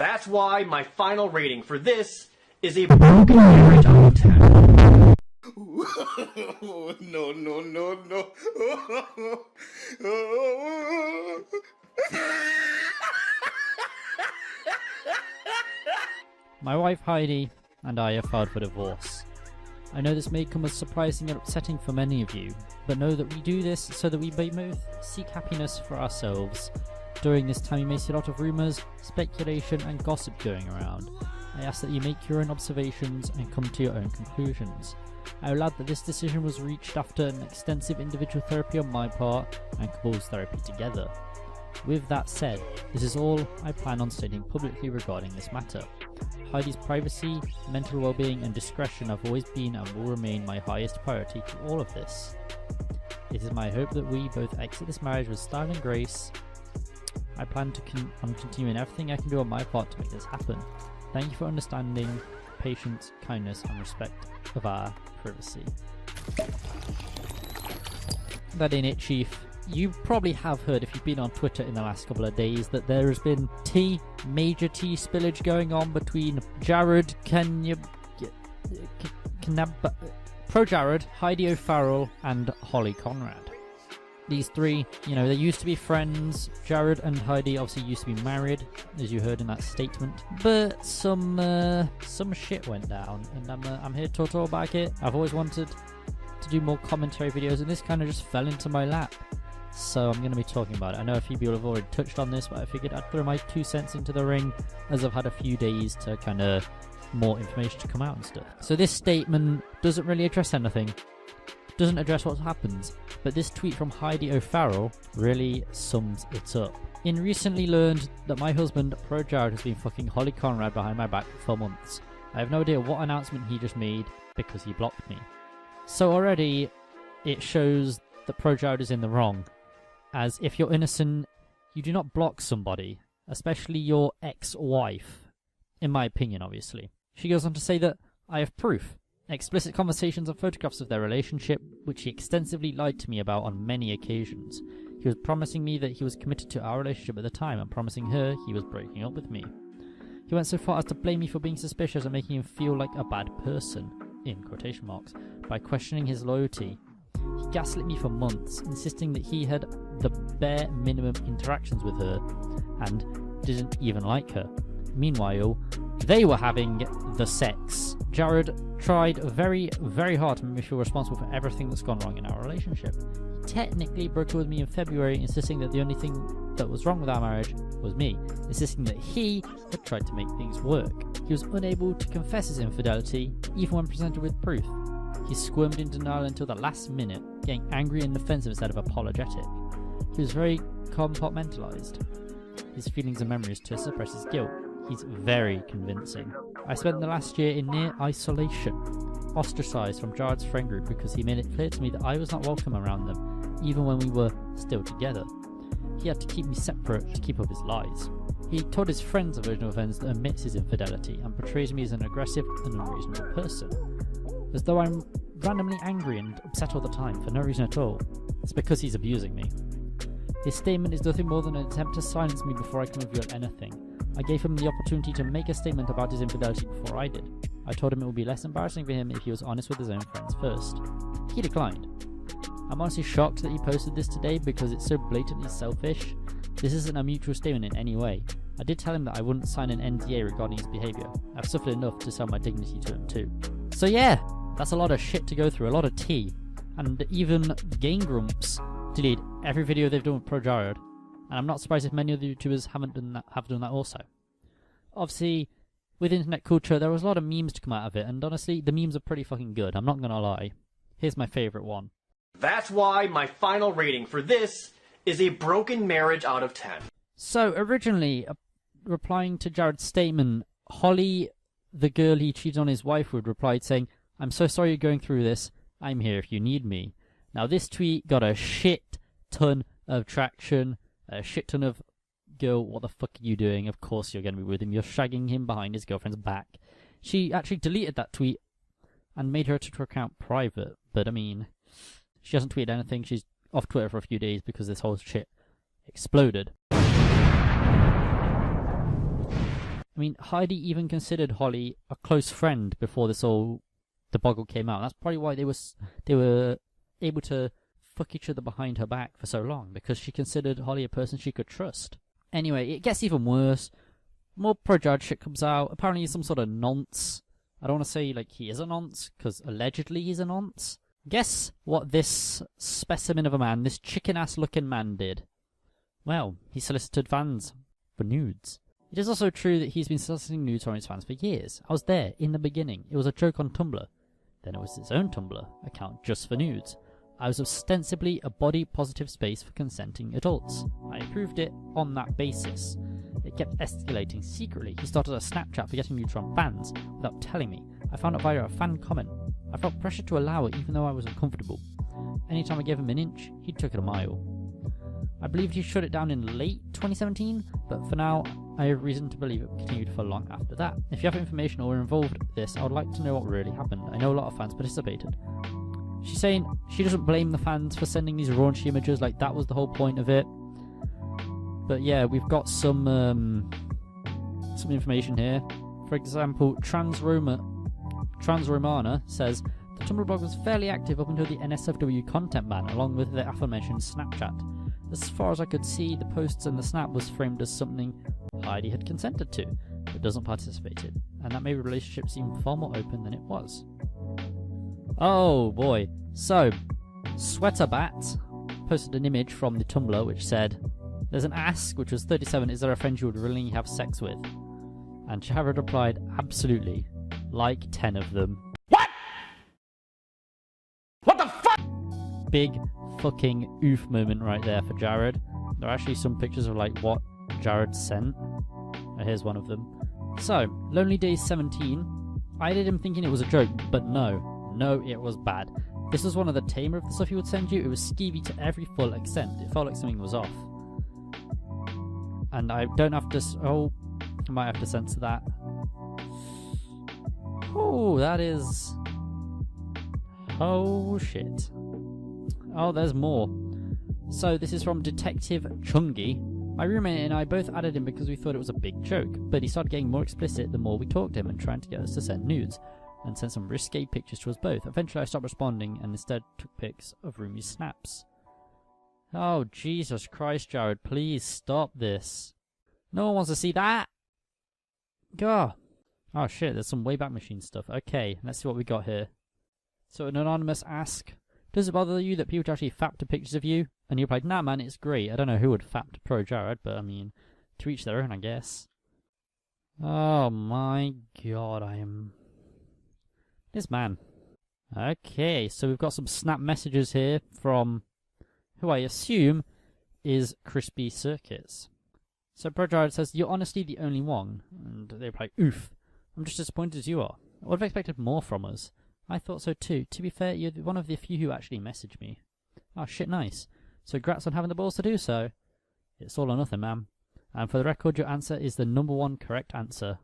That's why my final rating for this is a broken marriage out of 10. No, no, no, no. My wife Heidi and I have filed for divorce. I know this may come as surprising and upsetting for many of you, but know that we do this so that we may both seek happiness for ourselves. During this time you may see a lot of rumours, speculation and gossip going around. I ask that you make your own observations and come to your own conclusions. I will add that this decision was reached after an extensive individual therapy on my part and couples therapy together. With that said, this is all I plan on stating publicly regarding this matter. Heidi's privacy, mental well-being and discretion have always been and will remain my highest priority to all of this. It is my hope that we both exit this marriage with style and grace. I plan to continuing everything I can do on my part to make this happen. Thank you for understanding, patience, kindness and respect of our privacy. That ain't it, Chief. You probably have heard, if you've been on Twitter in the last couple of days, that there has been major tea spillage going on between Jared, Pro Jared, Heidi O'Farrell and Holly Conrad. These three, you know, they used to be friends. Jared and Heidi obviously used to be married, as you heard in that statement. But some shit went down, and I'm here to talk about it. I've always wanted to do more commentary videos, and this kind of just fell into my lap. So I'm going to be talking about it. I know a few people have already touched on this, but I figured I'd throw my 2 cents into the ring, as I've had a few days to kind of more information to come out and stuff. So this statement doesn't really address anything. Doesn't address what happens, but this tweet from Heidi O'Farrell really sums it up. In recently learned that my husband, Pro Jared, has been fucking Holly Conrad behind my back for months. I have no idea what announcement he just made because he blocked me. So already it shows that Pro Jared is in the wrong, as if you're innocent, you do not block somebody, especially your ex-wife, in my opinion obviously. She goes on to say that I have proof. Explicit conversations and photographs of their relationship, which he extensively lied to me about on many occasions. He was promising me that he was committed to our relationship at the time and promising her he was breaking up with me. He went so far as to blame me for being suspicious and making him feel like a bad person, in quotation marks, by questioning his loyalty. He gaslit me for months, insisting that he had the bare minimum interactions with her and didn't even like her. Meanwhile, they were having the sex. Jared tried very, very hard to make me feel responsible for everything that's gone wrong in our relationship. He technically broke up with me in February, insisting that the only thing that was wrong with our marriage was me, insisting that he had tried to make things work. He was unable to confess his infidelity, even when presented with proof. He squirmed in denial until the last minute, getting angry and defensive instead of apologetic. He was very compartmentalized, his feelings and memories to suppress his guilt. He's very convincing. I spent the last year in near isolation, ostracized from Jared's friend group because he made it clear to me that I was not welcome around them, even when we were still together. He had to keep me separate to keep up his lies. He told his friends a version of events that omits his infidelity and portrays me as an aggressive and unreasonable person, as though I'm randomly angry and upset all the time for no reason at all. It's because he's abusing me. His statement is nothing more than an attempt to silence me before I can reveal anything. I gave him the opportunity to make a statement about his infidelity before I did. I told him it would be less embarrassing for him if he was honest with his own friends first. He declined. I'm honestly shocked that he posted this today because it's so blatantly selfish. This isn't a mutual statement in any way. I did tell him that I wouldn't sign an NDA regarding his behaviour. I've suffered enough to sell my dignity to him too. So yeah, that's a lot of shit to go through, a lot of tea. And even Game Grumps delete every video they've done with Pro Jared. And I'm not surprised if many other YouTubers have done that also. Obviously, with internet culture, there was a lot of memes to come out of it, and honestly, the memes are pretty fucking good, I'm not gonna lie. Here's my favourite one. That's why my final rating for this is a broken marriage out of 10. So, originally, replying to Jared's statement, Holly, the girl he cheated on his wife with, replied saying, "I'm so sorry you're going through this, I'm here if you need me." Now, this tweet got a shit ton of traction, a shit ton of girl, what the fuck are you doing? Of course you're going to be with him. You're shagging him behind his girlfriend's back. She actually deleted that tweet and made her Twitter account private. But I mean, she hasn't tweeted anything. She's off Twitter for a few days because this whole shit exploded. I mean, Heidi even considered Holly a close friend before this all debacle came out. That's probably why they were able to fuck each other behind her back for so long, because she considered Holly a person she could trust. Anyway, it gets even worse. More pro-Jared shit comes out. Apparently he's some sort of nonce. I don't want to say like he is a nonce, because allegedly he's a nonce. Guess what this specimen of a man, this chicken-ass looking man did? Well, he solicited fans for nudes. It is also true that he's been soliciting nudes from his fans for years. I was there, in the beginning. It was a joke on Tumblr. Then it was his own Tumblr account just for nudes. I was ostensibly a body-positive space for consenting adults. I approved it on that basis. It kept escalating secretly. He started a Snapchat for getting nudes from fans without telling me. I found out via a fan comment. I felt pressure to allow it even though I was uncomfortable. Anytime I gave him an inch, he took it a mile. I believed he shut it down in late 2017, but for now, I have reason to believe it continued for long after that. If you have information or were involved with this, I would like to know what really happened. I know a lot of fans participated. She's saying she doesn't blame the fans for sending these raunchy images, like that was the whole point of it. But yeah, we've got some information here. For example, Transromana says, the Tumblr blog was fairly active up until the NSFW content ban, along with the aforementioned Snapchat. As far as I could see, the posts and the snap was framed as something Heidi had consented to, but doesn't participate in, and that made the relationship seem far more open than it was. Oh boy. So, Sweaterbat posted an image from the Tumblr which said, there's an ask, which was 37, is there a friend you would willingly have sex with? And Jared replied, absolutely. Like 10 of them. What? What the fuck? Big fucking oof moment right there for Jared. There are actually some pictures of like what Jared sent. Here's one of them. So, Lonely Days 17. I did him thinking it was a joke, but no, it was bad. This was one of the tamer of the stuff he would send you. It was skeevy to every full extent. It felt like something was off. And I don't have to... Oh, I might have to censor that. Oh, that is... Oh, shit. Oh, there's more. So, this is from Detective Chungi. My roommate and I both added him because we thought it was a big joke, but he started getting more explicit the more we talked to him and trying to get us to send nudes, and sent some risque pictures to us both. Eventually I stopped responding and instead took pics of Rumi's snaps. Oh, Jesus Christ, Jared, please stop this. No one wants to see that! God. Oh shit, there's some Wayback Machine stuff. Okay, let's see what we got here. So an anonymous ask, does it bother you that people actually fap to pictures of you? And you replied, nah man, it's great. I don't know who would fap to pro Jared, but I mean, to each their own, I guess. Oh my god, I am... This man. Okay, so we've got some snap messages here from who I assume is Crispy Circuits. So Pro Jared says, you're honestly the only one. And they reply, oof. I'm just disappointed as you are. I would have expected more from us. I thought so too. To be fair, you're one of the few who actually messaged me. Oh shit, nice. So congrats on having the balls to do so. It's all or nothing, ma'am. And for the record, your answer is the #1 correct answer.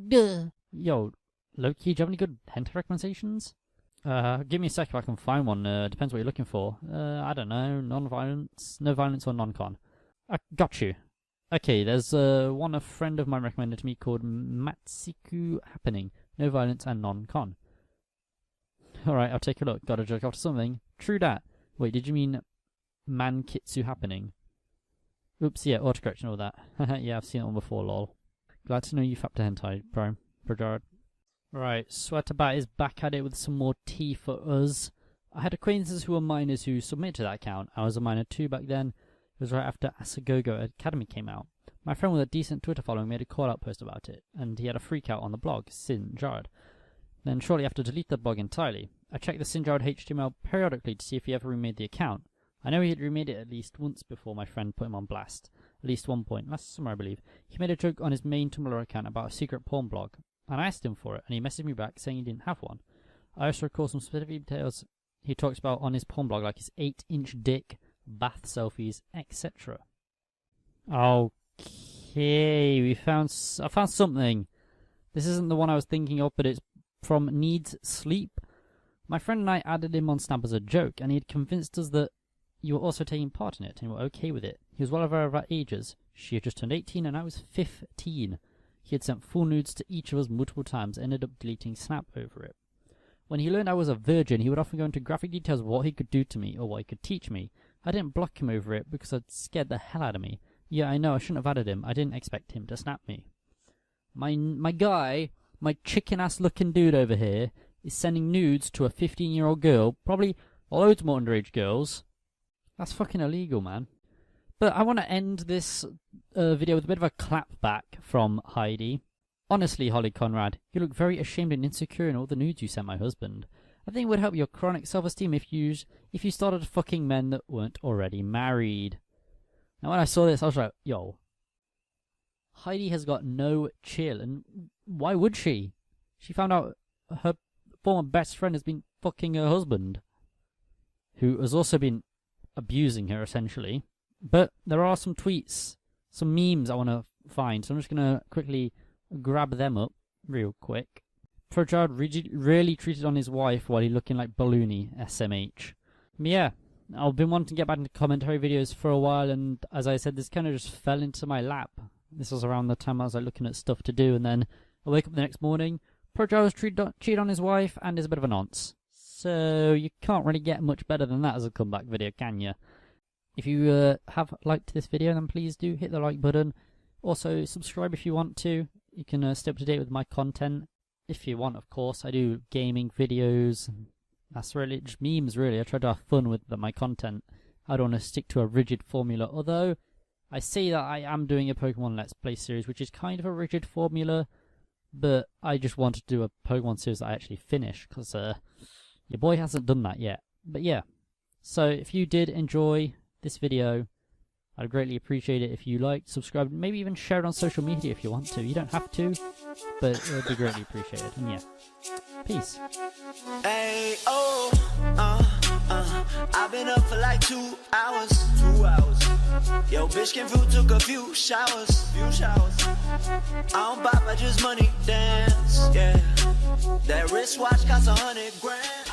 Duh. Yo, Loki, do you have any good hentai recommendations? Give me a sec if I can find one. Depends what you're looking for. I don't know. Non-violence? No violence or non-con? I got you. Okay, there's one a friend of mine recommended to me called Matsiku Happening. No violence and non-con. Alright, I'll take a look. Gotta jerk off to something. True that. Wait, did you mean Mankitsu Happening? Oops, yeah, autocorrection, all that. Yeah, I've seen it on before, lol. Glad to know you fapped to hentai, Pro Jared. Right, Sweaterbat is back at it with some more tea for us. I had acquaintances who were minors who submitted to that account. I was a minor too back then. It was right after Asagogo Academy came out. My friend with a decent Twitter following made a call-out post about it, and he had a freak out on the blog, Sin Jared. Then shortly after deleted the blog entirely. I checked the Sin Jared HTML periodically to see if he ever remade the account. I know he had remade it at least once before my friend put him on blast. At least one point, last summer I believe. He made a joke on his main Tumblr account about a secret porn blog, and I asked him for it, and he messaged me back saying he didn't have one. I also recall some specific details he talks about on his porn blog, like his 8-inch dick, bath selfies, etc. Okay, I found something. This isn't the one I was thinking of, but it's from Needs Sleep. My friend and I added him on Snap as a joke, and he had convinced us that you were also taking part in it, and you were okay with it. He was well aware of our ages, She had just turned 18 and I was 15. He had sent full nudes to each of us multiple times, ended up deleting Snap over it. When he learned I was a virgin, he would often go into graphic details of what he could do to me or what he could teach me. I didn't block him over it because it scared the hell out of me. Yeah, I know, I shouldn't have added him. I didn't expect him to snap me. My guy, my chicken-ass looking dude over here, is sending nudes to a 15-year-old girl, probably loads more underage girls. That's fucking illegal, man. But I want to end this video with a bit of a clap back from Heidi. Honestly, Holly Conrad, you look very ashamed and insecure in all the nudes you sent my husband. I think it would help your chronic self-esteem if you started fucking men that weren't already married. Now when I saw this, I was like, yo, Heidi has got no chill, and why would she? She found out her former best friend has been fucking her husband, who has also been abusing her, essentially. But there are some tweets, some memes I want to find, so I'm just going to quickly grab them up real quick. Pruchard really treated on his wife while he looking like balloony, SMH. But yeah, I've been wanting to get back into commentary videos for a while, and as I said, this kind of just fell into my lap. This was around the time I was like looking at stuff to do, and then I wake up the next morning, Pruchard was cheated on his wife, and is a bit of a nonce. So you can't really get much better than that as a comeback video, can you? If you have liked this video, then please do hit the like button. Also, subscribe if you want to. You can stay up to date with my content if you want, of course. I do gaming videos. That's really just memes, really. I try to have fun with my content. I don't want to stick to a rigid formula. Although, I say that I am doing a Pokemon Let's Play series, which is kind of a rigid formula. But I just wanted to do a Pokemon series that I actually finish, because your boy hasn't done that yet. But yeah. So, if you did enjoy this video, I'd greatly appreciate it if you liked, subscribed, maybe even share it on social media if you want to. You don't have to, but it would be greatly appreciated. And yeah, peace. Hey, oh, I've been up for like 2 hours. 2 hours. Yo, bitch came through, took a few showers. I don't buy by just money dance, yeah. That wristwatch costs 100 grand.